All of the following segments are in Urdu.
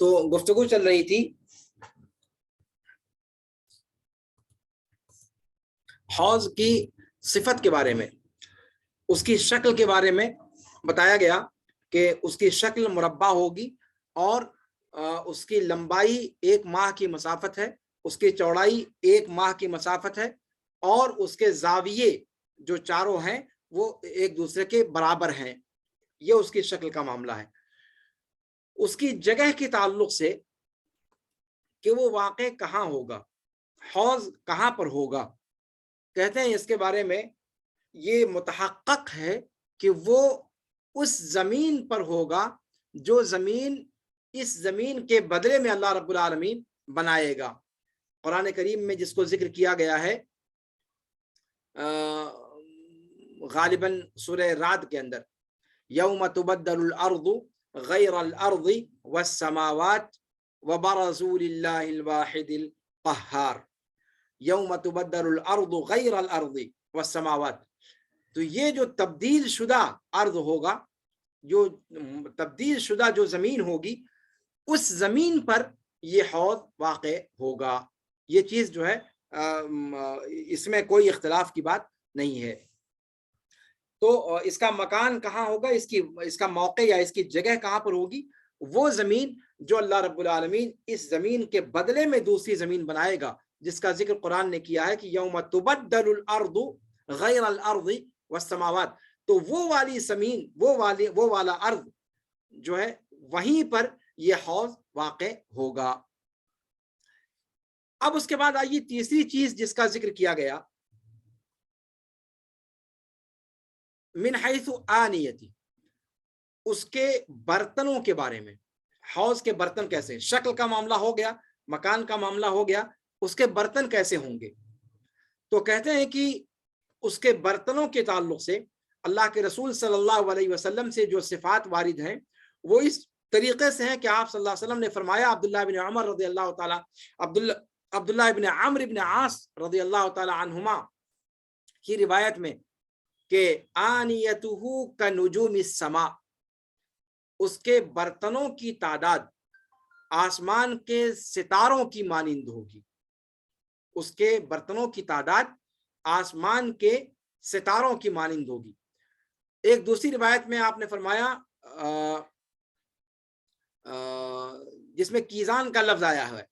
تو گفتگو چل رہی تھی حوض کی صفت کے بارے میں، اس کی شکل کے بارے میں بتایا گیا کہ اس کی شکل مربع ہوگی اور اس کی لمبائی 1 ماہ کی مسافت ہے، اس کی چوڑائی 1 ماہ کی مسافت ہے، اور اس کے زاویے جو چاروں ہیں وہ ایک دوسرے کے برابر ہیں۔ یہ اس کی شکل کا معاملہ ہے۔ اس کی جگہ کے تعلق سے کہ وہ واقع کہاں ہوگا، حوض کہاں پر ہوگا، کہتے ہیں اس کے بارے میں یہ متحقق ہے کہ وہ اس زمین پر ہوگا جو زمین اس زمین کے بدلے میں اللہ رب العالمین بنائے گا۔ قرآن کریم میں جس کو ذکر کیا گیا ہے غالباً سورہ رعد کے اندر، یوم تبدل الارض غیر الارض والسماوات وبرزوا للہ الواحد القہار، یوم تبدل الارض غیر الارض والسماوات۔ تو یہ جو تبدیل شدہ ارض ہوگا، جو تبدیل شدہ جو زمین ہوگی، اس زمین پر یہ حوض واقع ہوگا۔ یہ چیز جو ہے اس میں کوئی اختلاف کی بات نہیں ہے۔ تو اس کا مکان کہاں ہوگا، اس کا موقع یا اس کی جگہ کہاں پر ہوگی؟ وہ زمین جو اللہ رب العالمین اس زمین کے بدلے میں دوسری زمین بنائے گا، جس کا ذکر قرآن نے کیا ہے کہ یوم تبدل الارض غیر الارض والسماوات۔ تو وہ والی زمین، وہ والا ارض جو ہے، وہیں پر یہ حوض واقع ہوگا۔ اب اس کے بعد آئیے تیسری چیز جس کا ذکر کیا گیا، من حیث آنیتی، اس کے برتنوں کے بارے میں۔ حوض کے برتن کیسے، شکل کا معاملہ ہو گیا، مکان کا معاملہ ہو گیا، اس کے برتن کیسے ہوں گے؟ تو کہتے ہیں کہ اس کے برتنوں کے تعلق سے اللہ کے رسول صلی اللہ علیہ وسلم سے جو صفات وارد ہیں وہ اس طریقے سے ہیں کہ آپ صلی اللہ علیہ وسلم نے فرمایا، عبداللہ بن عمر رضی اللہ تعالیٰ عبداللہ بن عمرو بن عاص رضی اللہ تعالیٰ عنہما کی روایت میں کہ آنیتہ کنجوم السماء، اس کے برتنوں کی تعداد آسمان کے ستاروں کی مانند ہوگی۔ اس کے برتنوں کی تعداد آسمان کے ستاروں کی مانند ہوگی۔ ایک دوسری روایت میں آپ نے فرمایا جس میں کیزان کا لفظ آیا ہے،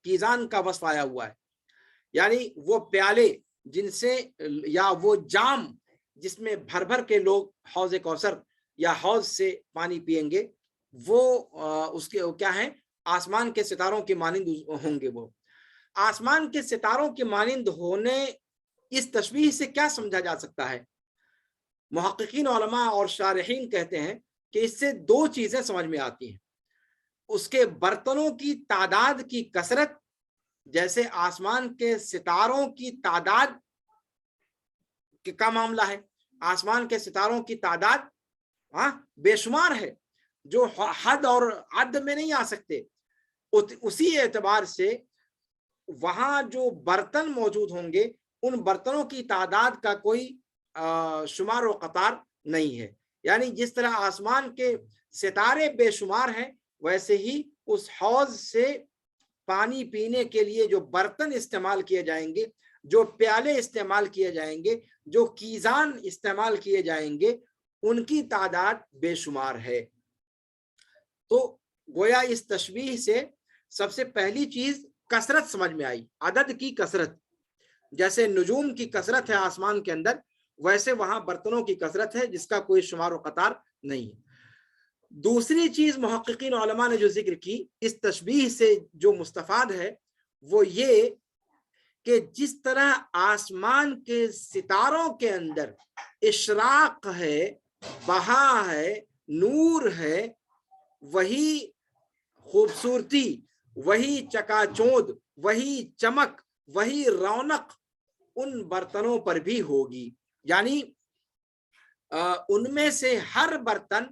کیزان کا وصف آیا ہوا ہے، یعنی وہ پیالے جن سے، یا وہ جام جس میں بھر بھر کے لوگ حوض کوثر یا حوض سے پانی پئیں گے، وہ اس کے کیا ہیں، آسمان کے ستاروں کے مانند ہوں گے۔ وہ آسمان کے ستاروں کے مانند ہونے، اس تشبیہ سے کیا سمجھا جا سکتا ہے؟ محققین علماء اور شارحین کہتے ہیں کہ اس سے 2 چیزیں سمجھ میں آتی ہیں۔ اس کے برتنوں کی تعداد کی کثرت، جیسے آسمان کے ستاروں کی تعداد کا معاملہ ہے، آسمان کے ستاروں کی تعداد بے شمار ہے، جو حد اور عد میں نہیں آ سکتے۔ اسی اعتبار سے وہاں جو برتن موجود ہوں گے، ان برتنوں کی تعداد کا کوئی شمار و قطار نہیں ہے۔ یعنی جس طرح آسمان کے ستارے بے شمار ہیں، ویسے ہی اس حوض سے پانی پینے کے لیے جو برتن استعمال کیے جائیں گے، جو پیالے استعمال کیے جائیں گے، جو کیزان استعمال کیے جائیں گے، ان کی تعداد بے شمار ہے۔ تو گویا اس تشبیہ سے سب سے پہلی چیز کثرت سمجھ میں آئی، عدد کی کثرت۔ جیسے نجوم کی کثرت ہے آسمان کے اندر، ویسے وہاں برتنوں کی کثرت ہے جس کا کوئی شمار و قطار نہیں ہے۔ دوسری چیز محققین علماء نے جو ذکر کی اس تشبیہ سے جو مستفاد ہے، وہ یہ کہ جس طرح آسمان کے ستاروں کے اندر اشراق ہے، بہا ہے، نور ہے، وہی خوبصورتی، وہی چکا چوند، وہی چمک، وہی رونق ان برتنوں پر بھی ہوگی۔ یعنی ان میں سے ہر برتن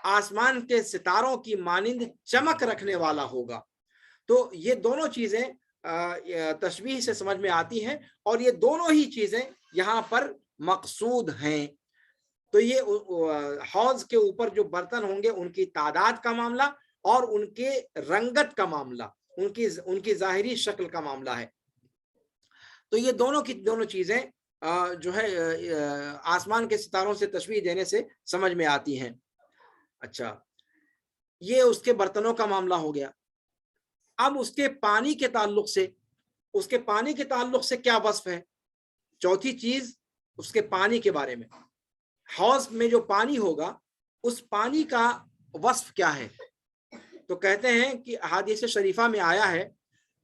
آسمان کے ستاروں کی مانند چمک رکھنے والا ہوگا۔ تو یہ دونوں چیزیں تشبیہ سے سمجھ میں آتی ہیں، اور یہ دونوں ہی چیزیں یہاں پر مقصود ہیں۔ تو یہ حوض کے اوپر جو برتن ہوں گے ان کی تعداد کا معاملہ، اور ان کے رنگت کا معاملہ، ان کی ظاہری شکل کا معاملہ ہے۔ تو یہ دونوں چیزیں جو ہے آسمان کے ستاروں سے تشبیہ دینے سے سمجھ میں آتی ہیں۔ اچھا، یہ اس کے برتنوں کا معاملہ ہو گیا۔ اب اس کے پانی کے تعلق سے کیا وصف ہے؟ چوتھی چیز اس کے پانی کے بارے میں، حوض میں جو پانی ہوگا اس پانی کا وصف کیا ہے؟ تو کہتے ہیں کہ احادیث شریفہ میں آیا ہے،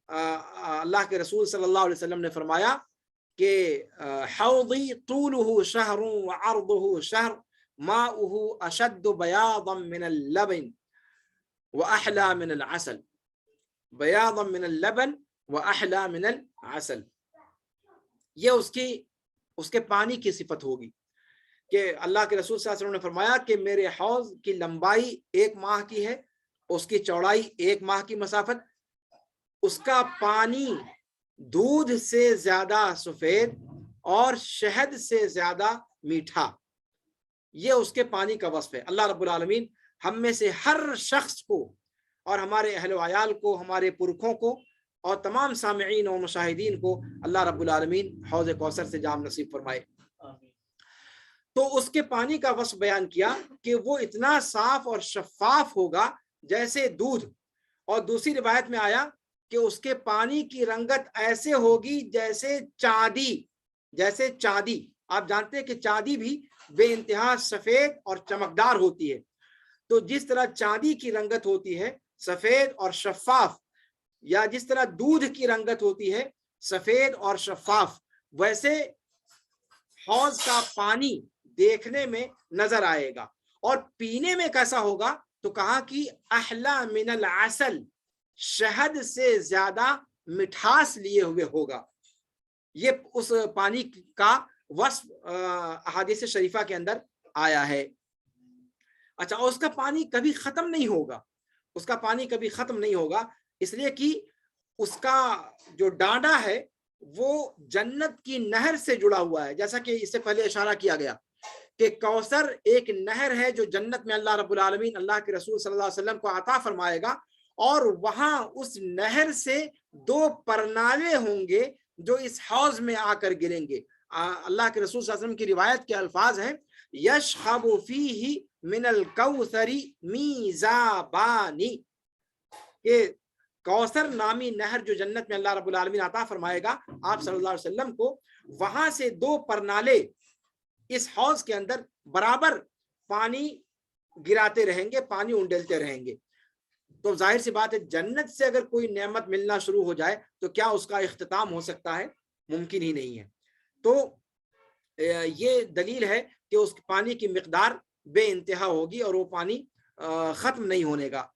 اللہ کے رسول صلی اللہ علیہ وسلم نے فرمایا کہ حوضی طولہ شہر وعرضہ شہر ماؤہ اشد بیاضا من اللبن واحلی من العسل، بیاضا من اللبن واحلی من العسل۔ یہ اس کے پانی کی صفت ہوگی کہ اللہ کے رسول صلی اللہ علیہ وسلم نے فرمایا کہ میرے حوض کی لمبائی 1 ماہ کی ہے، اس کی چوڑائی 1 ماہ کی مسافت، اس کا پانی دودھ سے زیادہ سفید اور شہد سے زیادہ میٹھا۔ یہ اس کے پانی کا وصف ہے۔ اللہ رب العالمین ہم میں سے ہر شخص کو اور ہمارے اہل و عیال کو، ہمارے پرکھوں کو اور تمام سامعین و مشاہدین کو اللہ رب العالمین حوض کوثر سے جام نصیب فرمائے۔ تو اس کے پانی کا وصف بیان کیا کہ وہ اتنا صاف اور شفاف ہوگا جیسے دودھ، اور دوسری روایت میں آیا کہ اس کے پانی کی رنگت ایسے ہوگی جیسے چاندی۔ آپ جانتے ہیں کہ چاندی بھی بے انتہا سفید اور چمکدار ہوتی ہے، تو جس طرح چاندی کی رنگت ہوتی ہے سفید اور شفاف، یا جس طرح دودھ کی رنگت ہوتی ہے سفید اور شفاف، ویسے حوض کا پانی دیکھنے میں نظر آئے گا، اور پینے میں کیسا ہوگا؟ تو کہا کہ احلی من العسل، شہد سے زیادہ مٹھاس لیے ہوئے ہوگا۔ یہ اس پانی کا وصف احادیث شریفہ کے اندر آیا ہے۔ اچھا، اس کا پانی کبھی ختم نہیں ہوگا، اس لیے کہ اس کا جو ڈانڈا ہے وہ جنت کی نہر سے جڑا ہوا ہے، جیسا کہ اس سے پہلے اشارہ کیا گیا کہ کوثر ایک نہر ہے جو جنت میں اللہ رب العالمین اللہ کے رسول صلی اللہ علیہ وسلم کو عطا فرمائے گا، اور وہاں اس نہر سے 2 پرنالے ہوں گے جو اس حوض میں آ کر گریں گے۔ اللہ کے رسول صلی اللہ علیہ وسلم کی روایت کے الفاظ ہیں یشخب فیہ من الکوثر میزابانی، کہ کوثر نامی نہر جو جنت میں اللہ رب العالمین عطا فرمائے گا آپ صلی اللہ علیہ وسلم کو، وہاں سے 2 پرنالے اس حوض کے اندر برابر پانی گراتے رہیں گے، پانی انڈیلتے رہیں گے۔ تو ظاہر سی بات ہے جنت سے اگر کوئی نعمت ملنا شروع ہو جائے تو کیا اس کا اختتام ہو سکتا ہے؟ ممکن ہی نہیں ہے۔ تو یہ دلیل ہے کہ اس پانی کی مقدار بے انتہا ہوگی اور وہ پانی ختم نہیں ہونے گا۔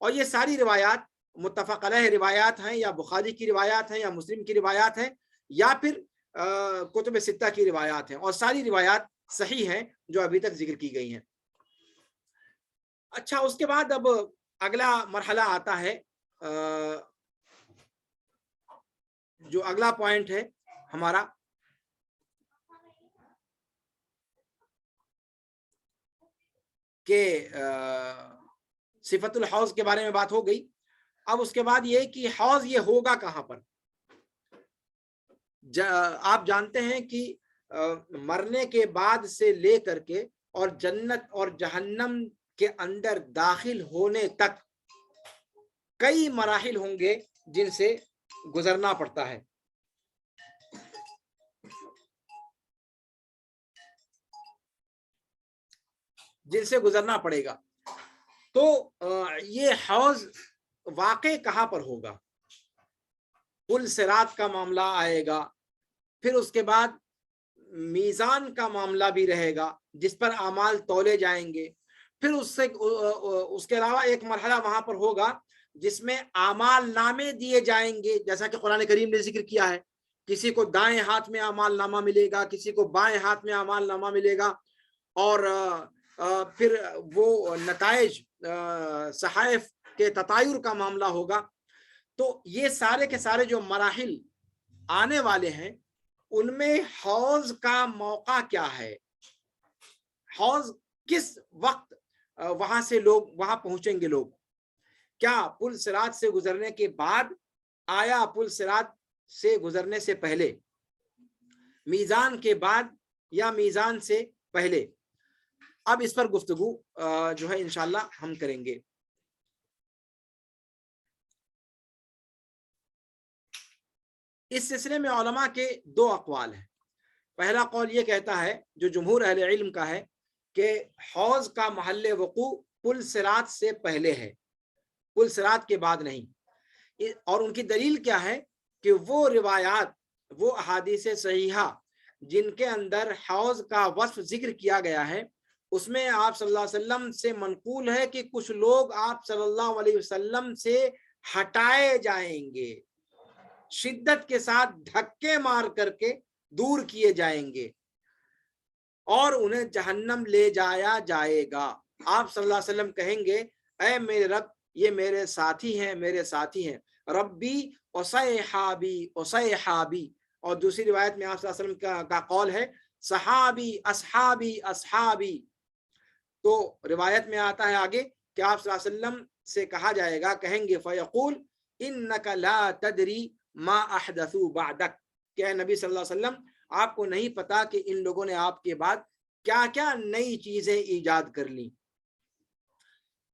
اور یہ ساری روایات متفق علیہ روایات ہیں، یا بخاری کی روایات ہیں، یا مسلم کی روایات ہیں، یا پھر کتب ستہ کی روایات ہیں، اور ساری روایات صحیح ہیں جو ابھی تک ذکر کی گئی ہیں۔ اچھا، اس کے بعد اب اگلا مرحلہ آتا ہے، جو اگلا پوائنٹ ہے ہمارا کہ صفت الحوض کے بارے میں بات ہو گئی۔ اب اس کے بعد یہ کہ حوض یہ ہوگا کہاں پر؟ آپ جانتے ہیں کہ مرنے کے بعد سے لے کر کے اور جنت اور جہنم کے اندر داخل ہونے تک کئی مراحل ہوں گے جن سے گزرنا پڑتا ہے۔ جن سے گزرنا پڑے گا۔ تو یہ حوض واقع کہاں پر ہوگا؟ پل صراط کا معاملہ آئے گا، پھر اس کے بعد میزان کا معاملہ بھی رہے گا جس پر اعمال تولے جائیں گے، پھر اس کے علاوہ ایک مرحلہ وہاں پر ہوگا جس میں اعمال نامے دیے جائیں گے، جیسا کہ قرآن کریم نے ذکر کیا ہے، کسی کو دائیں ہاتھ میں اعمال نامہ ملے گا، کسی کو بائیں ہاتھ میں اعمال نامہ ملے گا، اور پھر وہ نتائج صحائف کے تطایر کا معاملہ ہوگا۔ تو یہ سارے کے سارے جو مراحل آنے والے ہیں ان میں حوض کا موقع کیا ہے؟ حوض کس وقت وہاں سے لوگ وہاں پہنچیں گے؟ لوگ کیا پل صراط سے گزرنے کے بعد آیا پل صراط سے گزرنے سے پہلے، میزان کے بعد یا میزان سے پہلے؟ اب اس پر گفتگو جو ہے انشاءاللہ ہم کریں گے۔ اس سلسلے میں علماء کے دو اقوال ہیں۔ پہلا قول یہ کہتا ہے جو جمہور اہل علم کا ہے کہ حوض کا محل وقوع پل صراط سے پہلے ہے، پل صراط کے بعد نہیں۔ اور ان کی دلیل کیا ہے کہ وہ روایات، وہ احادیث صحیحہ جن کے اندر حوض کا وصف ذکر کیا گیا ہے، اس میں آپ صلی اللہ علیہ وسلم سے منقول ہے کہ کچھ لوگ آپ صلی اللہ علیہ وسلم سے ہٹائے جائیں گے، شدت کے ساتھ دھکے مار کر کے دور کیے جائیں گے اور انہیں جہنم لے جایا جائے گا۔ آپ صلی اللہ علیہ وسلم کہیں گے اے میرے رب، یہ میرے ساتھی ہیں، میرے ساتھی ہیں، ربی اصحابی اصحابی۔ اور دوسری روایت میں آپ صلی اللہ علیہ وسلم کا قول ہے صحابی اصحابی اصحابی۔ تو روایت میں آتا ہے آگے کہ آپ صلی اللہ علیہ وسلم سے کہا جائے گا، کہیں گے فیقول انک لا تدری ما احدثوا بعدک، کہ اے نبی صلی اللہ علیہ وسلم آپ کو نہیں پتا کہ ان لوگوں نے آپ کے بعد کیا کیا نئی چیزیں ایجاد کر لی۔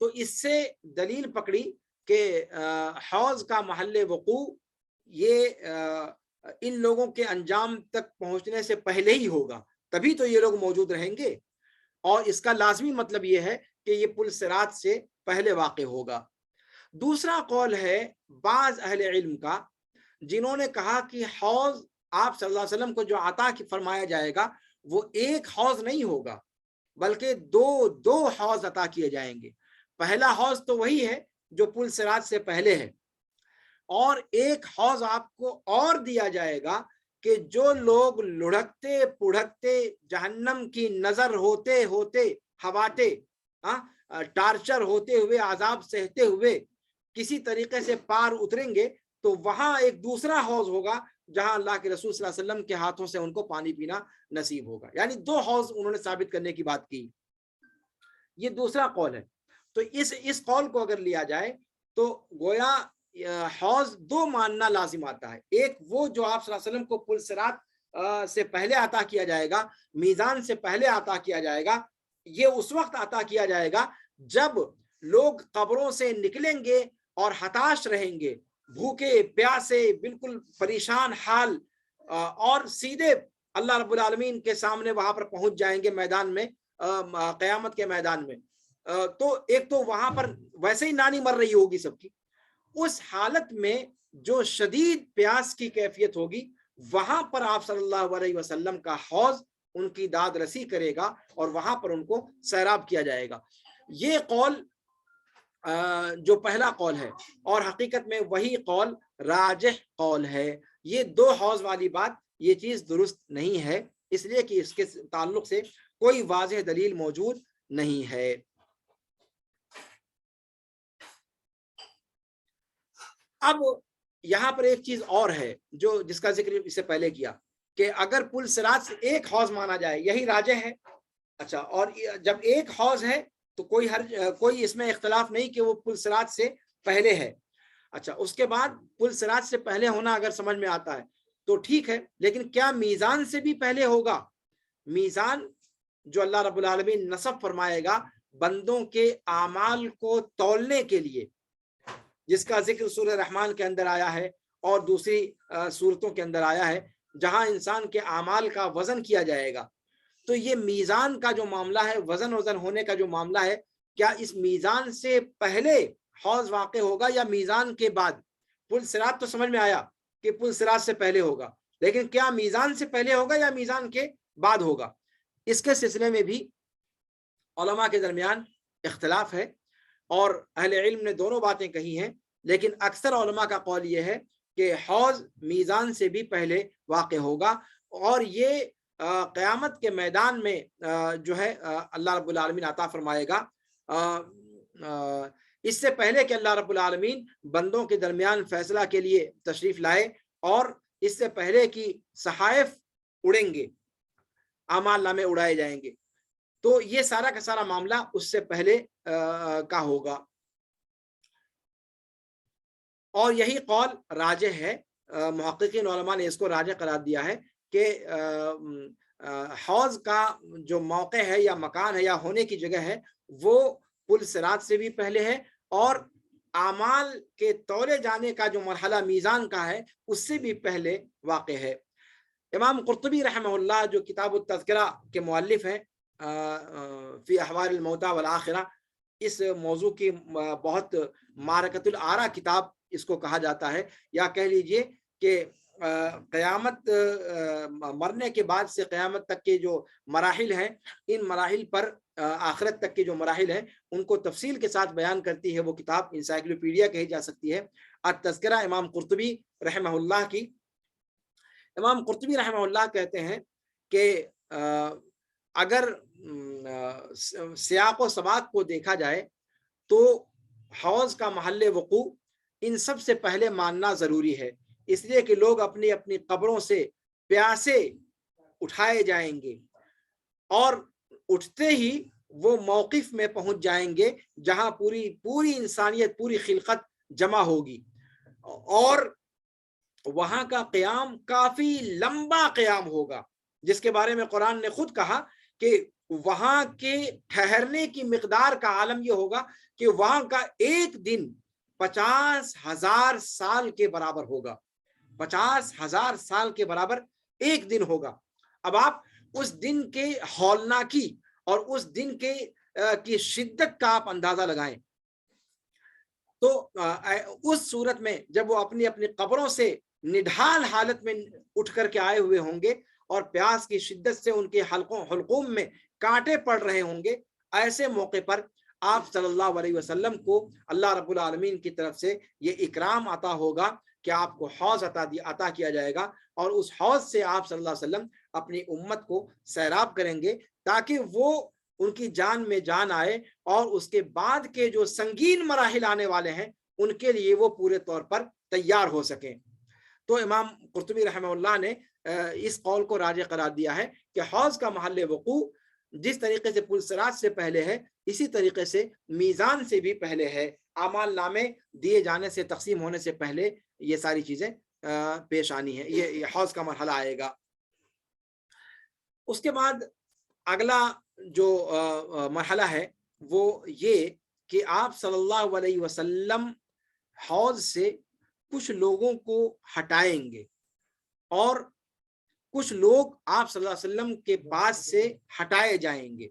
تو اس سے دلیل پکڑی کہ حوض کا محل وقوع یہ ان لوگوں کے انجام تک پہنچنے سے پہلے ہی ہوگا، تبھی تو یہ لوگ موجود رہیں گے، اور اس کا لازمی مطلب یہ ہے کہ یہ پل صراط سے پہلے واقع ہوگا۔ دوسرا قول ہے بعض اہل علم کا، جنہوں نے کہا کہ حوض آپ صلی اللہ علیہ وسلم کو جو عطا فرمایا جائے گا وہ ایک حوض نہیں ہوگا، بلکہ دو حوض عطا کیے جائیں گے۔ پہلا حوض تو وہی ہے جو پل صراط سے پہلے ہے، اور ایک حوض آپ کو اور دیا جائے گا کہ جو لوگ لڑھکتے پڑھکتے جہنم کی نظر ہوتے ہوتے ہواتے ٹارچر ہوتے ہوئے عذاب سہتے ہوئے کسی طریقے سے پار اتریں گے، تو وہاں ایک دوسرا حوض ہوگا جہاں اللہ کے رسول صلی اللہ علیہ وسلم کے ہاتھوں سے ان کو پانی پینا نصیب ہوگا۔ یعنی دو حوض انہوں نے ثابت کرنے کی بات کی، یہ دوسرا قول ہے۔ تو اس قول کو اگر لیا جائے تو گویا حوض دو ماننا لازم آتا ہے، ایک وہ جو آپ صلی اللہ علیہ وسلم کو پل صراط سے پہلے عطا کیا جائے گا، میزان سے پہلے عطا کیا جائے گا، یہ اس وقت عطا کیا جائے گا جب لوگ قبروں سے نکلیں گے اور ہتاش رہیں گے، بھوکے پیاسے بالکل پریشان حال، اور سیدھے اللہ رب العالمین کے سامنے وہاں پر پہنچ جائیں گے میدان میں، قیامت کے میدان میں۔ تو ایک تو وہاں پر ویسے ہی نانی مر رہی ہوگی سب کی، اس حالت میں جو شدید پیاس کی کیفیت ہوگی، وہاں پر آپ صلی اللہ علیہ وسلم کا حوض ان کی داد رسی کرے گا اور وہاں پر ان کو سیراب کیا جائے گا۔ یہ قول جو پہلا قول ہے، اور حقیقت میں وہی قول راجح قول ہے۔ یہ دو حوض والی بات یہ چیز درست نہیں ہے، اس لیے کہ اس کے تعلق سے کوئی واضح دلیل موجود نہیں ہے۔ اب یہاں پر ایک چیز اور ہے جو جس کا ذکر اس سے پہلے کیا کہ اگر پل صراط سے ایک حوض مانا جائے، یہی راجح ہے۔ اچھا، اور جب ایک حوض ہے تو کوئی اس میں اختلاف نہیں کہ وہ پل صراط سے پہلے ہے۔ اچھا، اس کے بعد پل صراط سے پہلے ہونا اگر سمجھ میں آتا ہے تو ٹھیک ہے، لیکن کیا میزان سے بھی پہلے ہوگا؟ میزان جو اللہ رب العالمین نصب فرمائے گا بندوں کے اعمال کو تولنے کے لیے، جس کا ذکر سورہ رحمان کے اندر آیا ہے اور دوسری سورتوں کے اندر آیا ہے، جہاں انسان کے اعمال کا وزن کیا جائے گا، تو یہ میزان کا جو معاملہ ہے، وزن ہونے کا جو معاملہ ہے، کیا اس میزان سے پہلے حوض واقع ہوگا یا میزان کے بعد؟ پل صراط تو سمجھ میں آیا کہ پل صراط سے پہلے ہوگا، لیکن کیا میزان سے پہلے ہوگا یا میزان کے بعد ہوگا؟ اس کے سلسلے میں بھی علماء کے درمیان اختلاف ہے، اور اہل علم نے دونوں باتیں کہی ہیں، لیکن اکثر علماء کا قول یہ ہے کہ حوض میزان سے بھی پہلے واقع ہوگا، اور یہ قیامت کے میدان میں جو ہے اللہ رب العالمین عطا فرمائے گا، اس سے پہلے کہ اللہ رب العالمین بندوں کے درمیان فیصلہ کے لیے تشریف لائے، اور اس سے پہلے کہ صحائف اڑیں گے، اعمال نامے اڑائے جائیں گے، تو یہ سارا کا سارا معاملہ اس سے پہلے کا ہوگا۔ اور یہی قول راجح ہے، محققین علماء نے اس کو راجح قرار دیا ہے کہ حوض کا جو موقع ہے یا مکان ہے یا ہونے کی جگہ ہے وہ پل صراط سے بھی پہلے ہے، اور اعمال کے تولے جانے کا جو مرحلہ میزان کا ہے اس سے بھی پہلے واقع ہے۔ امام قرطبی رحمہ اللہ جو کتاب التذکرہ کے مؤلف ہیں فی احوال الموتى والآخرہ، اس موضوع کی بہت معرکۃ الآراء کتاب اس کو کہا جاتا ہے، یا کہہ لیجئے کہ قیامت مرنے کے بعد سے قیامت تک کے جو مراحل ہیں، ان مراحل پر آخرت تک کے جو مراحل ہیں ان کو تفصیل کے ساتھ بیان کرتی ہے وہ کتاب، انسائکلوپیڈیا کہی جا سکتی ہے، التذکرہ امام قرطبی رحمہ اللہ کی۔ امام قرطبی رحمہ اللہ کہتے ہیں کہ اگر سیاق و سباق کو دیکھا جائے تو حوض کا محل وقوع ان سب سے پہلے ماننا ضروری ہے، اس لیے کہ لوگ اپنی اپنی قبروں سے پیاسے اٹھائے جائیں گے اور اٹھتے ہی وہ موقف میں پہنچ جائیں گے جہاں پوری انسانیت، پوری خلقت جمع ہوگی، اور وہاں کا قیام کافی لمبا قیام ہوگا، جس کے بارے میں قرآن نے خود کہا کہ وہاں کے ٹھہرنے کی مقدار کا عالم یہ ہوگا کہ وہاں کا ایک دن 50,000 سال کے برابر ہوگا، 50,000 سال کے برابر ایک دن ہوگا۔ اب آپ اس دن کے ہولناکی اور اس دن کی شدت کا آپ اندازہ لگائیں، تو اس صورت میں جب وہ اپنی اپنی قبروں سے نڈھال حالت میں اٹھ کر کے آئے ہوئے ہوں گے اور پیاس کی شدت سے ان کے حلقوم میں کانٹے پڑ رہے ہوں گے، ایسے موقع پر آپ صلی اللہ علیہ وسلم کو اللہ رب العالمین کی طرف سے یہ اکرام عطا ہوگا کہ آپ کو حوض عطا کیا جائے گا، اور اس حوض سے آپ صلی اللہ علیہ وسلم اپنی امت کو سیراب کریں گے تاکہ وہ ان کی جان میں جان آئے، اور اس کے بعد کے جو سنگین مراحل آنے والے ہیں ان کے لیے وہ پورے طور پر تیار ہو سکیں۔ تو امام قرطبی رحمہ اللہ نے اس قول کو راجح قرار دیا ہے کہ حوض کا محل وقوع جس طریقے سے پل صراط سے پہلے ہے، اسی طریقے سے میزان سے بھی پہلے ہے، اعمال نامے دیے جانے سے، تقسیم ہونے سے پہلے یہ ساری چیزیں پیش آنی ہے، یہ حوض کا مرحلہ آئے گا۔ اس کے بعد اگلا جو مرحلہ ہے وہ یہ کہ آپ صلی اللہ علیہ وسلم حوض سے کچھ لوگوں کو ہٹائیں گے اور کچھ لوگ آپ صلی اللہ علیہ وسلم کے پاس سے ہٹائے جائیں گے۔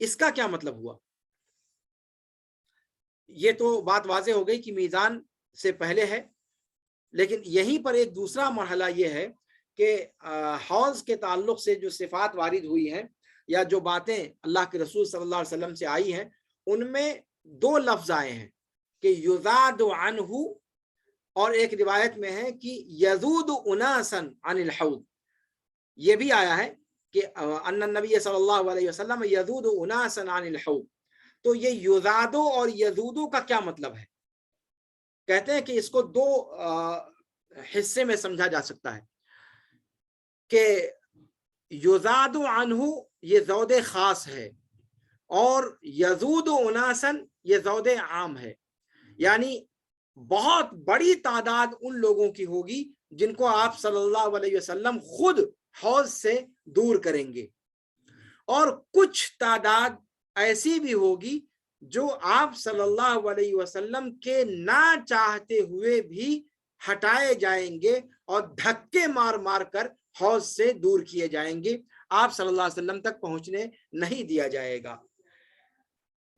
اس کا کیا مطلب ہوا؟ یہ تو بات واضح ہو گئی کہ میزان سے پہلے ہے، لیکن یہیں پر ایک دوسرا مرحلہ یہ ہے کہ حوض کے تعلق سے جو صفات وارد ہوئی ہیں یا جو باتیں اللہ کے رسول صلی اللہ علیہ وسلم سے آئی ہیں، ان میں دو لفظ آئے ہیں کہ یزاد عنہ، اور ایک روایت میں ہے کہ یزود اناسا عن الحوض، یہ بھی آیا ہے کہ ان النبی صلی اللہ علیہ وسلم یزود اناسا عن الحوض۔ تو یہ یزادو اور یزودو کا کیا مطلب ہے؟ کہتے ہیں کہ اس کو دو حصے میں سمجھا جا سکتا ہے کہ یزاد عنہ یہ زود خاص ہے اور یزود اناسن یہ زود عام ہے، یعنی بہت بڑی تعداد ان لوگوں کی ہوگی جن کو آپ صلی اللہ علیہ وسلم خود حوض سے دور کریں گے، اور کچھ تعداد ایسی بھی ہوگی جو آپ صلی اللہ علیہ وسلم کے نہ چاہتے ہوئے بھی ہٹائے جائیں گے اور دھکے مار مار کر حوض سے دور کیے جائیں گے، آپ صلی اللہ علیہ وسلم تک پہنچنے نہیں دیا جائے گا۔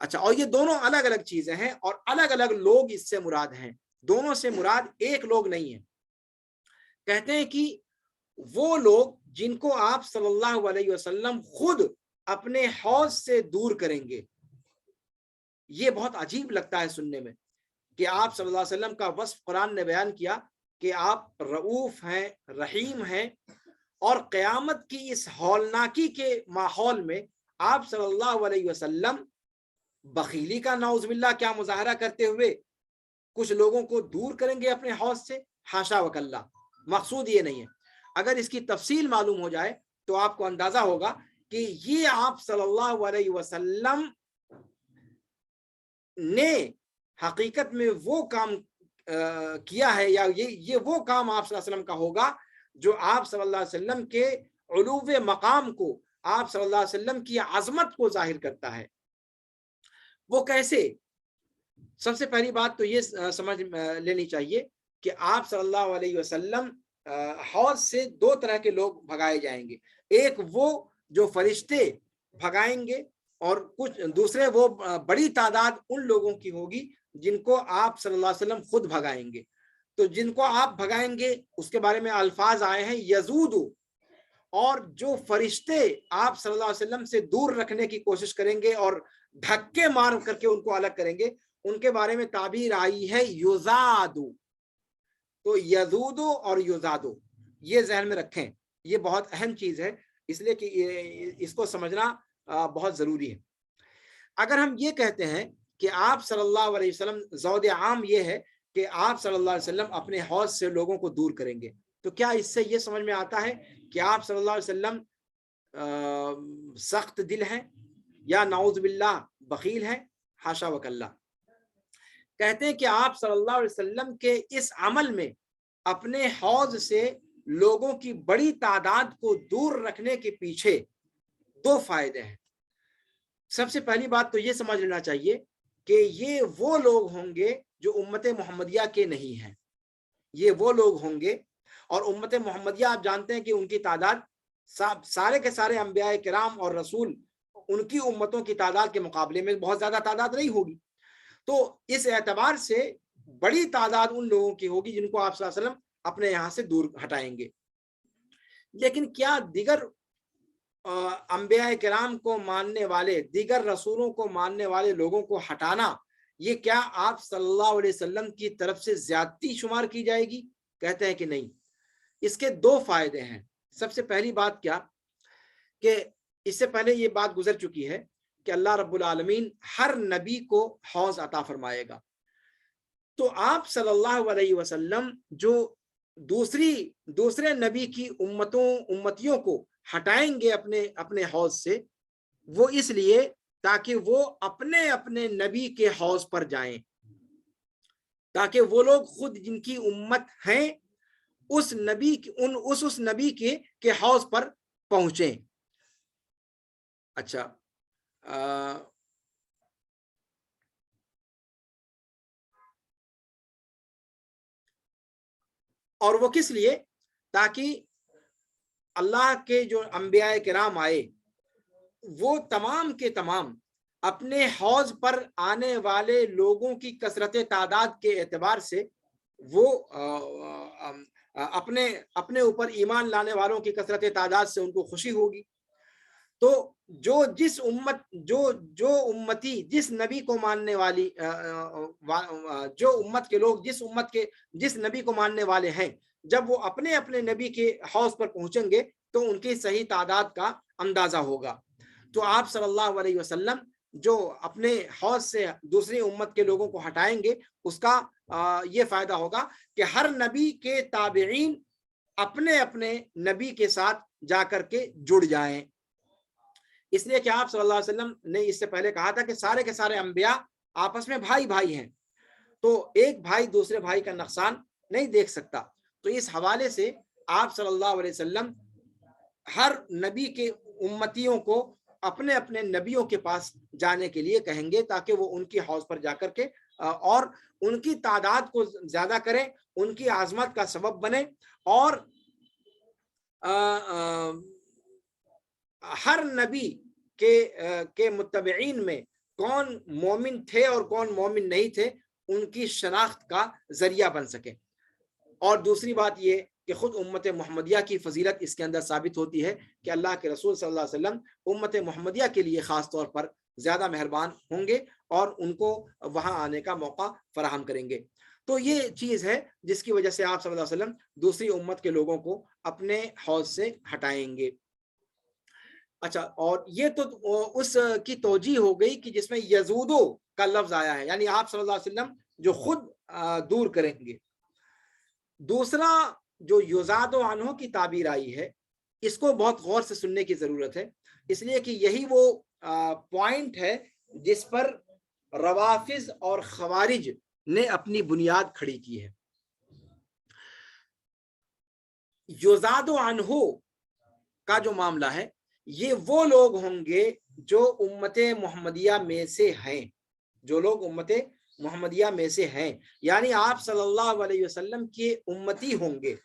اچھا، اور یہ دونوں الگ الگ چیزیں ہیں اور الگ الگ لوگ اس سے مراد ہیں، دونوں سے مراد ایک لوگ نہیں ہیں۔ کہتے ہیں کہ وہ لوگ جن کو آپ صلی اللہ علیہ وسلم خود اپنے حوض سے دور کریں گے، یہ بہت عجیب لگتا ہے سننے میں کہ آپ صلی اللہ علیہ وسلم کا وصف قرآن نے بیان کیا کہ آپ رؤوف ہیں، رحیم ہیں، اور قیامت کی اس ہولناکی کے ماحول میں آپ صلی اللہ علیہ وسلم بخیلی کا نعوذ باللہ کیا مظاہرہ کرتے ہوئے کچھ لوگوں کو دور کریں گے اپنے حوض سے؟ حاشا وکلا، مقصود یہ نہیں ہے۔ اگر اس کی تفصیل معلوم ہو جائے تو آپ کو اندازہ ہوگا کہ یہ آپ صلی اللہ علیہ وسلم نے حقیقت میں وہ کام کیا ہے، یا یہ وہ کام آپ صلی اللہ علیہ وسلم کا ہوگا جو آپ صلی اللہ علیہ وسلم کے علو مقام کو، آپ صلی اللہ علیہ وسلم کی عظمت کو ظاہر کرتا ہے۔ وہ کیسے؟ سب سے پہلی بات تو یہ سمجھ لینی چاہیے کہ آپ صلی اللہ علیہ وسلم حوض سے دو طرح کے لوگ بھگائے جائیں گے، ایک وہ جو فرشتے بھگائیں گے، اور کچھ دوسرے وہ بڑی تعداد ان لوگوں کی ہوگی جن کو آپ صلی اللہ علیہ وسلم خود بھگائیں گے۔ تو جن کو آپ بھگائیں گے اس کے بارے میں الفاظ آئے ہیں یزود، اور جو فرشتے آپ صلی اللہ علیہ وسلم سے دور رکھنے کی کوشش کریں گے اور دھکے مار کر کے ان کو الگ کریں گے، ان کے بارے میں تعبیر آئی ہے یزادو۔ تو یزودو اور یزادو یہ ذہن میں رکھیں، یہ بہت اہم چیز ہے، اس لیے کہ اس کو سمجھنا بہت ضروری ہے۔ اگر ہم یہ کہتے ہیں کہ آپ صلی اللہ علیہ وسلم، زود عام یہ ہے کہ آپ صلی اللہ علیہ وسلم اپنے حوض سے لوگوں کو دور کریں گے، تو کیا اس سے یہ سمجھ میں آتا ہے کہ آپ صلی اللہ علیہ وسلم سخت دل ہیں یا نعوذ باللہ بخیل ہیں؟ حاشا وکلا۔ کہتے ہیں کہ آپ صلی اللہ علیہ وسلم کے اس عمل میں اپنے حوض سے لوگوں کی بڑی تعداد کو دور رکھنے کے پیچھے دو فائدے ہیں۔ سب سے پہلی بات تو یہ سمجھ لینا چاہیے کہ یہ وہ لوگ ہوں گے جو امت محمدیہ کے نہیں ہیں، یہ وہ لوگ ہوں گے، اور امت محمدیہ آپ جانتے ہیں کہ ان کی تعداد سارے کے سارے انبیاء کرام اور رسول ان کی امتوں کی تعداد کے مقابلے میں بہت زیادہ تعداد نہیں ہوگی، تو اس اعتبار سے بڑی تعداد ان لوگوں کی ہوگی جن کو آپ صلی اللہ علیہ وسلم اپنے یہاں سے دور ہٹائیں گے۔ لیکن کیا دیگر انبیاء کرام کو ماننے والے، دیگر رسولوں کو ماننے والے لوگوں کو ہٹانا، یہ کیا آپ صلی اللہ علیہ وسلم کی طرف سے زیادتی شمار کی جائے گی؟ کہتے ہیں کہ نہیں۔ اس کے دو فائدے ہیں۔ سب سے پہلی بات کیا کہ اس سے پہلے یہ بات گزر چکی ہے کہ اللہ رب العالمین ہر نبی کو حوض عطا فرمائے گا، تو آپ صلی اللہ علیہ وسلم جو دوسرے نبی کی امتیوں کو ہٹائیں گے اپنے حوض سے، وہ اس لیے تاکہ وہ اپنے نبی کے حوض پر جائیں، تاکہ وہ لوگ خود جن کی امت ہیں اس نبی کے حوض پر پہنچیں۔ اچھا، اور وہ کس لیے؟ تاکہ اللہ کے جو انبیاء کرام آئے وہ تمام کے تمام اپنے حوض پر آنے والے لوگوں کی کثرت تعداد کے اعتبار سے وہ اپنے اوپر ایمان لانے والوں کی کثرت تعداد سے ان کو خوشی ہوگی۔ تو جو امتی جس نبی کو ماننے والی جو امت کے لوگ جس نبی کو ماننے والے ہیں، جب وہ اپنے نبی کے حوض پر پہنچیں گے تو ان کی صحیح تعداد کا اندازہ ہوگا۔ تو آپ صلی اللہ علیہ وسلم جو اپنے حوض سے دوسری امت کے لوگوں کو ہٹائیں گے، اس کا یہ فائدہ ہوگا کہ ہر نبی کے تابعین اپنے نبی کے ساتھ جا کر کے جڑ جائیں۔ اس لیے کہ آپ صلی اللہ علیہ وسلم نے اس سے پہلے کہا تھا کہ سارے کے سارے انبیاء آپس میں بھائی ہیں، تو ایک بھائی دوسرے بھائی کا نقصان نہیں دیکھ سکتا۔ تو اس حوالے سے آپ صلی اللہ علیہ وسلم ہر نبی کے امتیوں کو اپنے نبیوں کے پاس جانے کے لیے کہیں گے، تاکہ وہ ان کی حوض پر جا کر کے اور ان کی تعداد کو زیادہ کریں، ان کی عظمت کا سبب بنے، اور ہر نبی کے متبعین میں کون مومن تھے اور کون مومن نہیں تھے ان کی شناخت کا ذریعہ بن سکے۔ اور دوسری بات یہ کہ خود امت محمدیہ کی فضیلت اس کے اندر ثابت ہوتی ہے کہ اللہ کے رسول صلی اللہ علیہ وسلم امت محمدیہ کے لیے خاص طور پر زیادہ مہربان ہوں گے اور ان کو وہاں آنے کا موقع فراہم کریں گے۔ تو یہ چیز ہے جس کی وجہ سے آپ صلی اللہ علیہ وسلم دوسری امت کے لوگوں کو اپنے حوض سے ہٹائیں گے۔ اچھا، اور یہ تو اس کی توجیہ ہو گئی کہ جس میں یزودو کا لفظ آیا ہے، یعنی آپ صلی اللہ علیہ وسلم جو خود دور کریں گے۔ دوسرا جو یزاد عنہ کی تعبیر آئی ہے، اس کو بہت غور سے سننے کی ضرورت ہے، اس لیے کہ یہی وہ پوائنٹ ہے جس پر روافض اور خوارج نے اپنی بنیاد کھڑی کی ہے۔ یزاد عنہ کا جو معاملہ ہے یہ وہ لوگ ہوں گے جو امت محمدیہ میں سے ہیں، جو لوگ امت محمدیہ میں سے ہیں، یعنی آپ صلی اللہ علیہ وسلم کے امتی ہوں گے،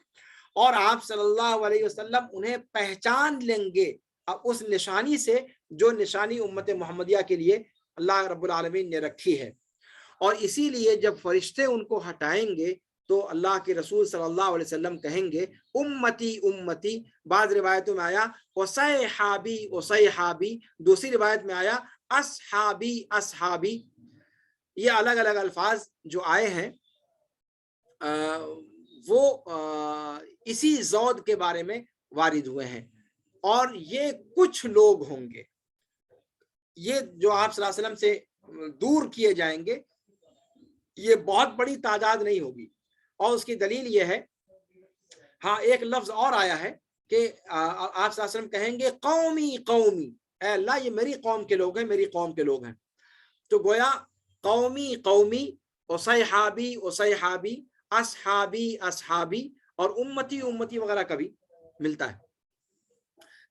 اور آپ صلی اللہ علیہ وسلم انہیں پہچان لیں گے اس نشانی سے جو نشانی امت محمدیہ کے لیے اللہ رب العالمین نے رکھی ہے۔ اور اسی لیے جب فرشتے ان کو ہٹائیں گے تو اللہ کے رسول صلی اللہ علیہ وسلم کہیں گے امتی امتی، بعض روایتوں میں آیا وصیحابی وصیحابی، دوسری روایت میں آیا اصحابی اصحابی۔ یہ الگ الگ الفاظ جو آئے ہیں وہ اسی زود کے بارے میں وارد ہوئے ہیں، اور یہ کچھ لوگ ہوں گے، یہ جو آپ صلی اللہ علیہ وسلم سے دور کیے جائیں گے، یہ بہت بڑی تعداد نہیں ہوگی۔ اور اس کی دلیل یہ ہے، ہاں ایک لفظ اور آیا ہے کہ آپ صلی اللہ علیہ وسلم کہیں گے قومی قومی، اے اللہ یہ میری قوم کے لوگ ہیں، میری قوم کے لوگ ہیں۔ تو گویا قومی قومی، وصیحابی وصیحابی، اصحابی اصحابی، اور امتی امتی وغیرہ کا بھی ملتا ہے۔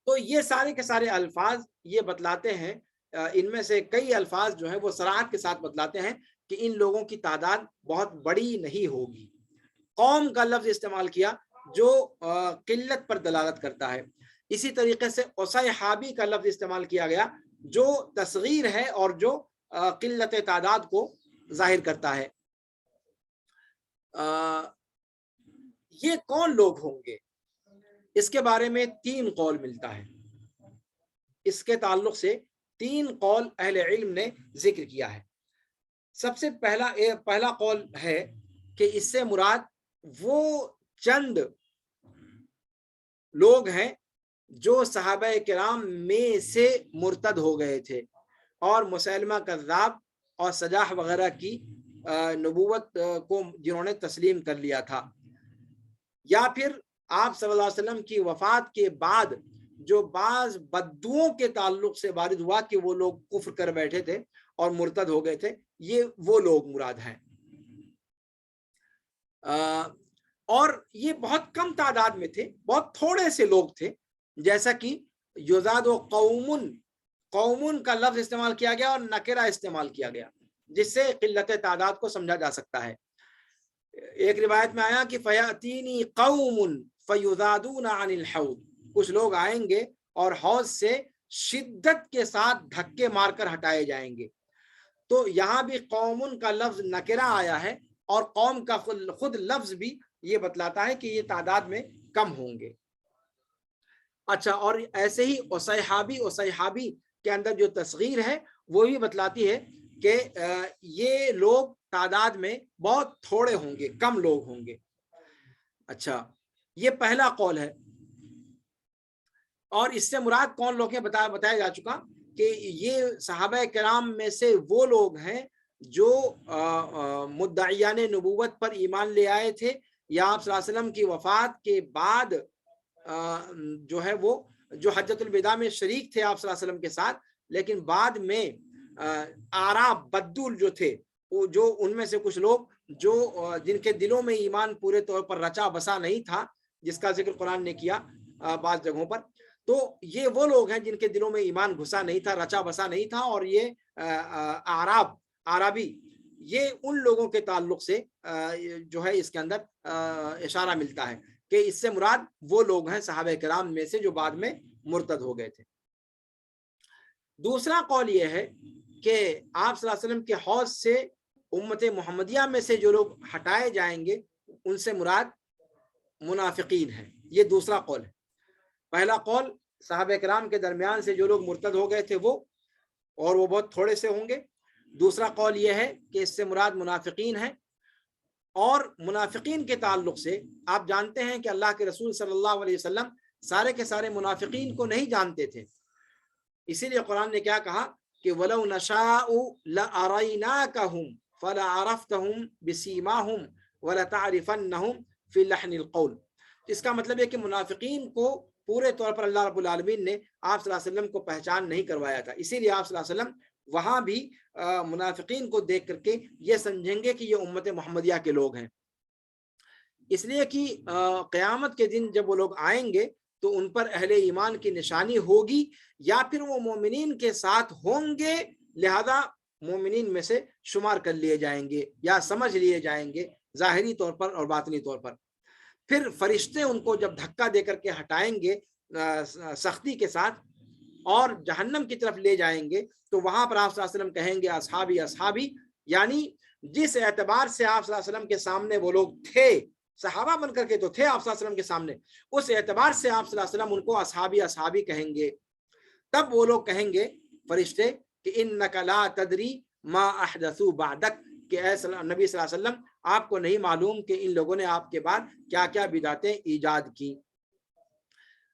تو یہ سارے کے سارے الفاظ یہ بتلاتے ہیں، ان میں سے کئی الفاظ جو ہیں وہ صراحت کے ساتھ بتلاتے ہیں کہ ان لوگوں کی تعداد بہت بڑی نہیں ہوگی۔ قوم کا لفظ استعمال کیا جو قلت پر دلالت کرتا ہے، اسی طریقے سے اصحابی کا لفظ استعمال کیا گیا جو تصغیر ہے اور جو قلت تعداد کو ظاہر کرتا ہے۔ یہ کون لوگ ہوں گے، اس کے بارے میں 3 قول ملتا ہے، اس کے تعلق سے 3 قول اہل علم نے ذکر کیا ہے۔ سب سے پہلا قول ہے کہ اس سے مراد وہ چند لوگ ہیں جو صحابہ کرام میں سے مرتد ہو گئے تھے اور مسیلمہ کذاب اور سجاح وغیرہ کی نبوت کو جنہوں نے تسلیم کر لیا تھا، یا پھر آپ صلی اللہ علیہ وسلم کی وفات کے بعد جو بعض بدعوں کے تعلق سے وارد ہوا کہ وہ لوگ کفر کر بیٹھے تھے اور مرتد ہو گئے تھے، یہ وہ لوگ مراد ہیں۔ اور یہ بہت کم تعداد میں تھے، بہت تھوڑے سے لوگ تھے، جیسا کہ یزاد و قومن کا لفظ استعمال کیا گیا اور نکرہ استعمال کیا گیا، جس سے قلت تعداد کو سمجھا جا سکتا ہے۔ ایک روایت میں آیا کہ فَيَأْتِينِي قَوْمٌ فَيُذَادُونَ عَنِ الْحَوْضِ، کچھ لوگ آئیں گے اور حوض سے شدت کے ساتھ دھکے مار کر ہٹائے جائیں گے۔ تو یہاں بھی قومن کا لفظ نکرہ آیا ہے، اور قوم کا خود لفظ بھی یہ بتلاتا ہے کہ یہ تعداد میں کم ہوں گے۔ اچھا، اور ایسے ہی اصحابی کے اندر جو تصغیر ہے وہ بھی بتلاتی ہے کہ یہ لوگ تعداد میں بہت تھوڑے ہوں گے، کم لوگ ہوں گے۔ اچھا، یہ پہلا قول ہے، اور اس سے مراد کون لوگ ہیں بتایا جا چکا کہ یہ صحابہ کرام میں سے وہ لوگ ہیں جو مدعیان نبوت پر ایمان لے آئے تھے، یا آپ صلی اللہ علیہ وسلم کی وفات کے بعد جو ہے وہ جو حجۃ الوداع میں شریک تھے آپ صلی اللہ علیہ وسلم کے ساتھ، لیکن بعد میں آراب بدول جو تھے، جو ان میں سے کچھ لوگ جو جن کے دلوں میں ایمان پورے طور پر رچا بسا نہیں تھا، جس کا ذکر قرآن نے کیا بعض جگہوں پر، تو یہ وہ لوگ ہیں جن کے دلوں میں ایمان گھسا نہیں تھا، رچا بسا نہیں تھا، اور یہ عربی، یہ ان لوگوں کے تعلق سے جو ہے اس کے اندر اشارہ ملتا ہے کہ اس سے مراد وہ لوگ ہیں صحابہ کرام میں سے جو بعد میں مرتد ہو گئے تھے۔ دوسرا قول یہ ہے کہ آپ صلی اللہ علیہ وسلم کے حوض سے امت محمدیہ میں سے جو لوگ ہٹائے جائیں گے ان سے مراد منافقین ہیں، یہ دوسرا قول ہے۔ پہلا قول صحابہ کرام کے درمیان سے جو لوگ مرتد ہو گئے تھے وہ، اور وہ بہت تھوڑے سے ہوں گے۔ دوسرا قول یہ ہے کہ اس سے مراد منافقین ہیں، اور منافقین کے تعلق سے آپ جانتے ہیں کہ اللہ کے رسول صلی اللہ علیہ وسلم سارے کے سارے منافقین کو نہیں جانتے تھے، اسی لیے قرآن نے کیا کہا کہ وَلَوْ نَشَاءُ لَأَرَيْنَاكَهُمْ فَلَعَرَفْتَهُمْ بِسِيمَاهُمْ وَلَتَعْرِفَنَّهُمْ فِي لَحْنِ الْقَوْلِ۔ اس کا مطلب ہے کہ منافقین کو پورے طور پر اللہ رب العالمین نے آپ صلی اللہ علیہ وسلم کو پہچان نہیں کروایا تھا، اسی لیے آپ صلی اللہ علیہ وسلم وہاں بھی منافقین کو دیکھ کر کے یہ سمجھیں گے کہ یہ امت محمدیہ کے لوگ ہیں، اس لیے کہ قیامت کے دن جب وہ لوگ آئیں گے تو ان پر اہل ایمان کی نشانی ہوگی، یا پھر وہ مومنین کے ساتھ ہوں گے، لہذا مومنین میں سے شمار کر لیے جائیں گے یا سمجھ لیے جائیں گے ظاہری طور پر اور باطنی طور پر۔ پھر فرشتے ان کو جب دھکا دے کر کے ہٹائیں گے سختی کے ساتھ اور جہنم کی طرف لے جائیں گے، تو وہاں پر آپ صلی اللہ علیہ وسلم کہیں گے اصحابی اصحابی، یعنی جس اعتبار سے آپ صلی اللہ علیہ وسلم کے سامنے وہ لوگ تھے، صحابہ بن کر کے تو تھے آپ صلی اللہ علیہ وسلم کے سامنے، اس اعتبار سے آپ صلی اللہ علیہ وسلم ان کو اصحابی اصحابی کہیں گے۔ تب وہ لوگ کہیں گے فرشتے کہ انک لا تدری ما احدثوا بعدک، کہ اے نبی صلی اللہ علیہ وسلم آپ کو نہیں معلوم کہ ان لوگوں نے آپ کے بعد کیا کیا بدعتیں ایجاد کی۔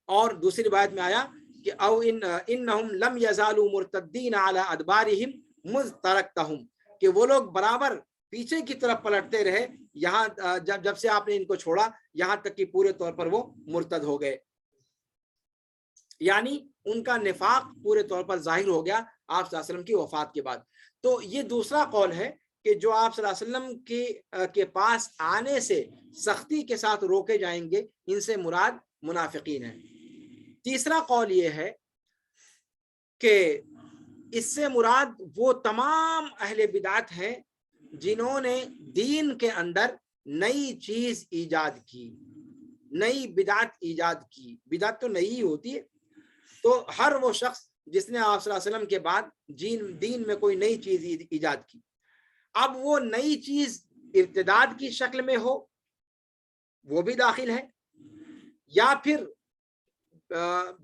اور دوسری روایت میں آیا کہ او انہم لم یزالوا مرتدین علی ادبارہم مذ ترکتہم، کہ وہ لوگ برابر پیچھے کی طرف پلٹتے رہے یہاں جب سے آپ نے ان کو چھوڑا، یہاں تک کہ پورے طور پر وہ مرتد ہو گئے، یعنی ان کا نفاق پورے طور پر ظاہر ہو گیا آپ صلی اللہ علیہ وسلم کی وفات کے بعد۔ تو یہ دوسرا قول ہے کہ جو آپ صلی اللہ علیہ وسلم کے پاس آنے سے سختی کے ساتھ روکے جائیں گے، ان سے مراد منافقین ہیں۔ تیسرا قول یہ ہے کہ اس سے مراد وہ تمام اہل بدعت ہیں جنہوں نے دین کے اندر نئی چیز ایجاد کی، نئی بدعت ایجاد کی۔ بدعت تو نئی ہوتی ہے، تو ہر وہ شخص جس نے آپ صلی اللہ علیہ وسلم کے بعد دین میں کوئی نئی چیز ایجاد کی، اب وہ نئی چیز ارتداد کی شکل میں ہو وہ بھی داخل ہے، یا پھر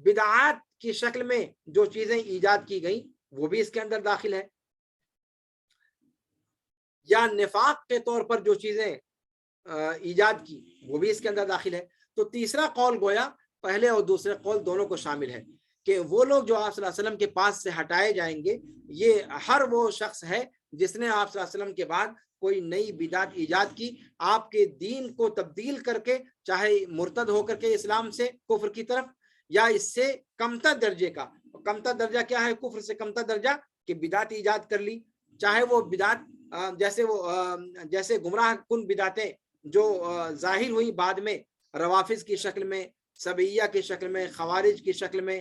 بدعات کی شکل میں جو چیزیں ایجاد کی گئیں وہ بھی اس کے اندر داخل ہے، یا نفاق کے طور پر جو چیزیں ایجاد کی وہ بھی اس کے اندر داخل ہے۔ تو تیسرا قول گویا پہلے اور دوسرے قول دونوں کو شامل ہے کہ وہ لوگ جو آپ صلی اللہ علیہ وسلم کے پاس سے ہٹائے جائیں گے، یہ ہر وہ شخص ہے جس نے آپ صلی اللہ علیہ وسلم کے بعد کوئی نئی بدعت ایجاد کی، آپ کے دین کو تبدیل کر کے، چاہے مرتد ہو کر کے اسلام سے کفر کی طرف، یا اس سے کمتر درجے کا، کمتر درجہ کیا ہے کفر سے کمتر درجہ، کہ بدعت ایجاد کر لی، چاہے وہ بدعت جیسے گمراہ کن بدعتیں جو ظاہر ہوئی بعد میں روافض کی شکل میں، سبعیہ کی شکل میں، خوارج کی شکل میں،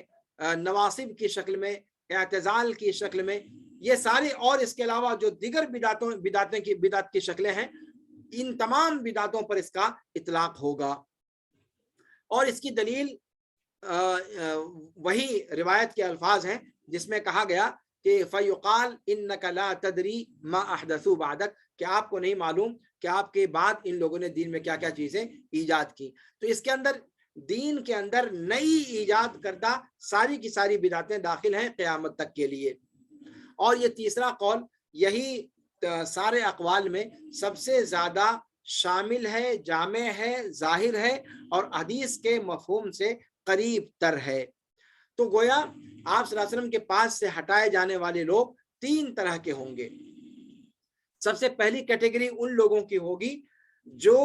نواصب کی شکل میں، اعتزال کی شکل میں، یہ ساری، اور اس کے علاوہ جو دیگر بدعت کی شکلیں ہیں، ان تمام بدعتوں پر اس کا اطلاق ہوگا۔ اور اس کی دلیل وہی روایت کے الفاظ ہیں جس میں کہا گیا کہ فَيُقَالْ إِنَّكَ لَا تَدْرِي مَا أَحْدَثُوا بَعْدَكَ، کہ آپ کو نہیں معلوم کہ آپ کے بعد ان لوگوں نے دین میں کیا کیا چیزیں ایجاد کی۔ تو اس کے اندر دین کے اندر نئی ایجاد کردہ ساری کی ساری بدعتیں داخل ہیں قیامت تک کے لیے۔ اور یہ تیسرا قول یہی سارے اقوال میں سب سے زیادہ شامل ہے، جامع ہے، ظاہر ہے، اور حدیث کے مفہوم سے قریب تر ہے۔ تو گویا آپ صلی اللہ علیہ وسلم کے پاس سے ہٹائے جانے والے لوگ تین طرح کے ہوں گے۔ سب سے پہلی کیٹیگری ان لوگوں کی ہوگی جو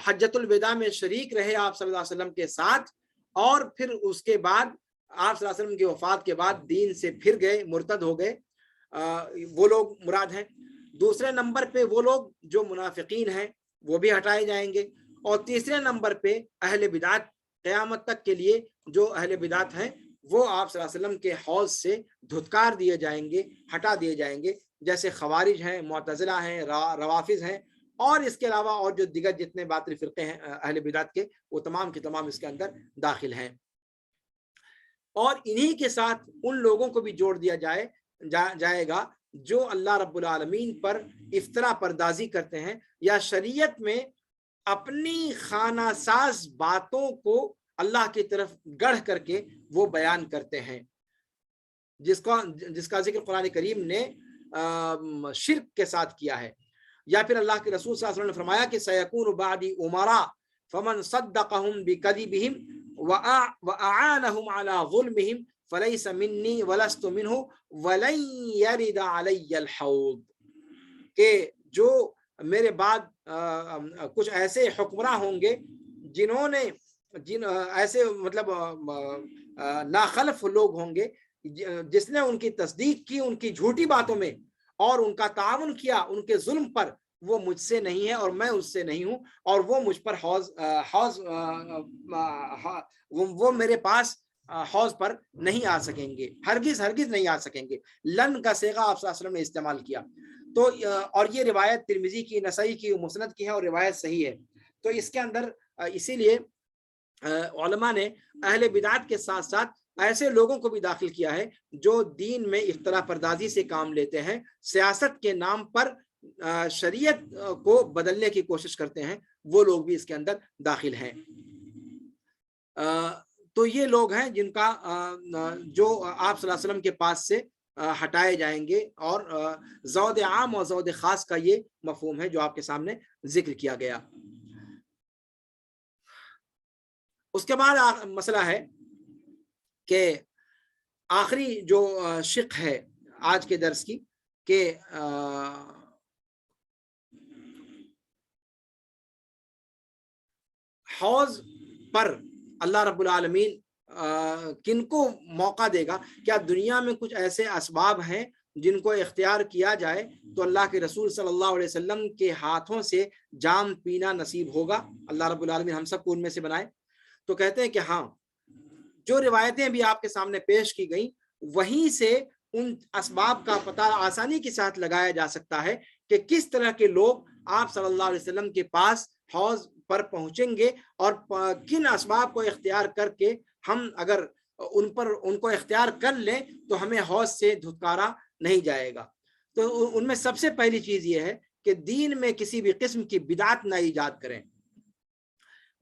حجۃ الوداع میں شریک رہے آپ صلی اللہ علیہ وسلم کے ساتھ، اور پھر اس کے بعد آپ صلی اللہ علیہ وسلم کی وفات کے بعد دین سے پھر گئے، مرتد ہو گئے، وہ لوگ مراد ہیں۔ دوسرے نمبر پہ وہ لوگ جو منافقین ہیں وہ بھی ہٹائے جائیں گے، اور تیسرے نمبر پہ اہل بدعت، قیامت تک کے لیے جو اہل بدعت ہیں وہ آپ صلی اللہ علیہ وسلم کے حوض سے دھتکار دیے جائیں گے، ہٹا دیے جائیں گے، جیسے خوارج ہیں، معتزلہ ہیں، روافض ہیں، اور اس کے علاوہ اور جو دیگر جتنے باطل فرقے ہیں اہل بدعت کے، وہ تمام کے تمام اس کے اندر داخل ہیں۔ اور انہی کے ساتھ ان لوگوں کو بھی جوڑ دیا جائے گا جو اللہ رب العالمین پر افترا پردازی کرتے ہیں، یا شریعت میں اپنی خانہ ساز باتوں کو اللہ کی طرف گڑھ کر کے وہ بیان کرتے ہیں، جس کا ذکر قرآن کریم نے شرک کے ساتھ کیا ہے۔ یا پھر اللہ کے رسول صلی اللہ علیہ وسلم نے فرمایا کہ سَيَكُونُ بَعْدِي أُمَرَاء فَمَنْ صَدَّقَهُمْ بِكَذِبِهِمْ وَأَعَانَهُمْ عَلَى ظُلْمِهِمْ فَلَيْسَ مِنِّي وَلَسْتُ مِنْهُ وَلَنْ يَرِدَ عَلَيَّ الْحَوْض، کہ جو میرے بعد کچھ ایسے حکمراں ہوں گے جنہوں نے ایسے مطلب ناخلف لوگ ہوں گے جس نے ان کی تصدیق کی ان کی جھوٹی باتوں میں اور ان کا تعاون کیا ان کے ظلم پر، وہ مجھ سے نہیں ہے اور میں اس سے نہیں ہوں، اور وہ مجھ پر وہ میرے پاس حوض پر نہیں آ سکیں گے، ہرگز ہرگز نہیں آ سکیں گے۔ لن کا صیغہ آپ صلی اللہ علیہ وسلم نے استعمال کیا، تو اور یہ روایت ترمذی کی، نسائی کی، مسند کی ہے اور روایت صحیح ہے۔ تو اس کے اندر اسی لیے علماء نے اہل بدعت کے ساتھ ساتھ ایسے لوگوں کو بھی داخل کیا ہے جو دین میں اختلاف پردازی سے کام لیتے ہیں، سیاست کے نام پر شریعت کو بدلنے کی کوشش کرتے ہیں، وہ لوگ بھی اس کے اندر داخل ہیں۔ تو یہ لوگ ہیں جن کا جو آپ صلی اللہ علیہ وسلم کے پاس سے ہٹائے جائیں گے، اور زود عام اور زود خاص کا یہ مفہوم ہے جو آپ کے سامنے ذکر کیا گیا۔ اس کے بعد مسئلہ ہے کہ آخری جو شق ہے آج کے درس کی، کہ حوض پر اللہ رب العالمین کن کو موقع دے گا؟ کیا دنیا میں کچھ ایسے اسباب ہیں جن کو اختیار کیا جائے تو اللہ کے رسول صلی اللہ علیہ وسلم کے ہاتھوں سے جام پینا نصیب ہوگا؟ اللہ رب العالمین ہم سب کو ان میں سے بنائے۔ تو کہتے ہیں کہ ہاں، جو روایتیں بھی آپ کے سامنے پیش کی گئیں وہیں سے ان اسباب کا پتہ آسانی کے ساتھ لگایا جا سکتا ہے کہ کس طرح کے لوگ آپ صلی اللہ علیہ وسلم کے پاس حوض پر پہنچیں گے، اور کن اسباب کو اختیار کر کے ہم اگر ان کو اختیار کر لیں تو ہمیں حوض سے دھتکارا نہیں جائے گا۔ تو ان میں سب سے پہلی چیز یہ ہے کہ دین میں کسی بھی قسم کی بدعت نہ ایجاد کریں،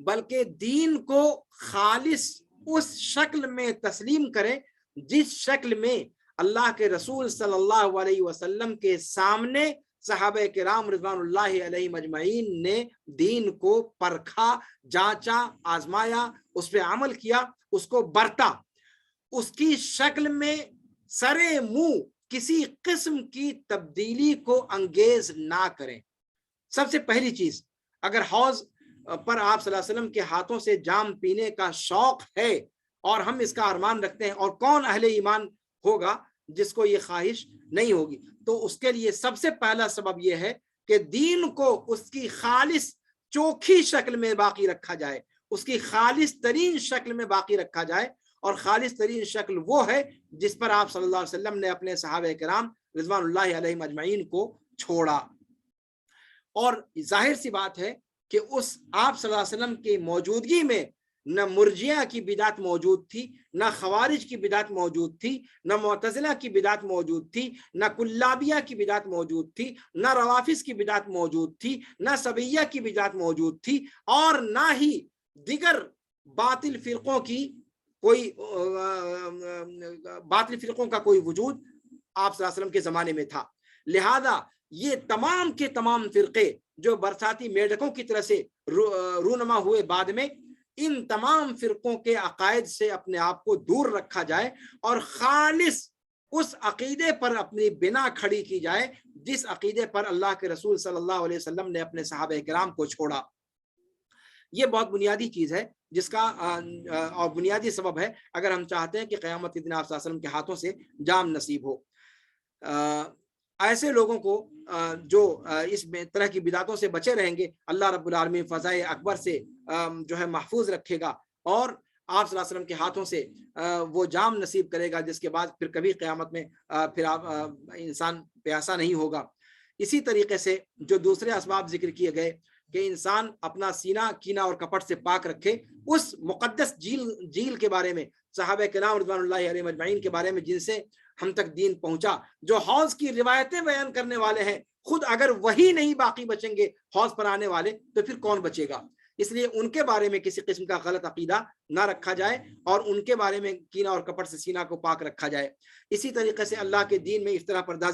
بلکہ دین کو خالص اس شکل میں تسلیم کریں جس شکل میں اللہ کے رسول صلی اللہ علیہ وسلم کے سامنے صحابہ کرام رضوان اللہ علیہ مجمعین نے دین کو پرکھا، جانچا، آزمایا، اس پہ عمل کیا، اس کو برتا۔ اس کی شکل میں سرے منہ کسی قسم کی تبدیلی کو انگیز نہ کریں۔ سب سے پہلی چیز، اگر حوض پر آپ صلی اللہ علیہ وسلم کے ہاتھوں سے جام پینے کا شوق ہے اور ہم اس کا ارمان رکھتے ہیں، اور کون اہل ایمان ہوگا جس کو یہ خواہش نہیں ہوگی، تو اس کے لیے سب سے پہلا سبب یہ ہے کہ دین کو اس کی خالص چوکھی شکل میں باقی رکھا جائے، اس کی خالص ترین شکل میں باقی رکھا جائے، اور خالص ترین شکل وہ ہے جس پر آپ صلی اللہ علیہ وسلم نے اپنے صحابہ کرام رضوان اللہ علیہ مجمعین کو چھوڑا۔ اور ظاہر سی بات ہے کہ اس آپ صلی اللہ علیہ وسلم کی موجودگی میں نہ مرجیہ کی بدعت موجود تھی، نہ خوارج کی بدعت موجود تھی، نہ معتزلہ کی بدعت موجود تھی، نہ کلابیہ کی بدعت موجود تھی، نہ روافظ کی بدعت موجود تھی، نہ سبیہ کی بدعت موجود تھی، اور نہ ہی دیگر باطل فرقوں کا کوئی وجود آپ صلی اللہ علیہ وسلم کے زمانے میں تھا۔ لہذا یہ تمام کے تمام فرقے جو برساتی میڈکوں کی طرح سے رونما ہوئے بعد میں، ان تمام فرقوں کے عقائد سے اپنے آپ کو دور رکھا جائے اور خالص اس عقیدے پر اپنی بنا کھڑی کی جائے جس عقیدے پر اللہ کے رسول صلی اللہ علیہ وسلم نے اپنے صحابہ کرام کو چھوڑا۔ یہ بہت بنیادی چیز ہے جس کا اور بنیادی سبب ہے اگر ہم چاہتے ہیں کہ قیامت کے دن آپ صلی اللہ علیہ وسلم کے ہاتھوں سے جام نصیب ہو۔ ایسے لوگوں کو جو اس طرح کی بدعتوں سے بچے رہیں گے، اللہ رب العالمین فضائے اکبر سے جو ہے محفوظ رکھے گا، اور آپ صلی اللہ علیہ وسلم کے ہاتھوں سے وہ جام نصیب کرے گا جس کے بعد پھر کبھی قیامت میں پھر انسان پیاسا نہیں ہوگا۔ اسی طریقے سے جو دوسرے اسباب ذکر کیے گئے کہ انسان اپنا سینہ کینہ اور کپٹ سے پاک رکھے، اس مقدس جیل کے بارے میں، صحابہ کرام رضوان اللہ علیہ مجمعین کے بارے میں جن سے ہم تک دین پہنچا، جو حوض کی روایتیں بیان کرنے والے ہیں، خود اگر وہی نہیں باقی بچیں گے حوض پر آنے والے تو پھر کون بچے گا؟ اس لیے ان کے بارے میں کسی قسم کا غلط عقیدہ نہ رکھا جائے اور ان کے بارے میں کینہ اور کپٹ سے سینہ کو پاک رکھا جائے۔ اسی طریقے سے اللہ کے دین میں اختلاف پردازی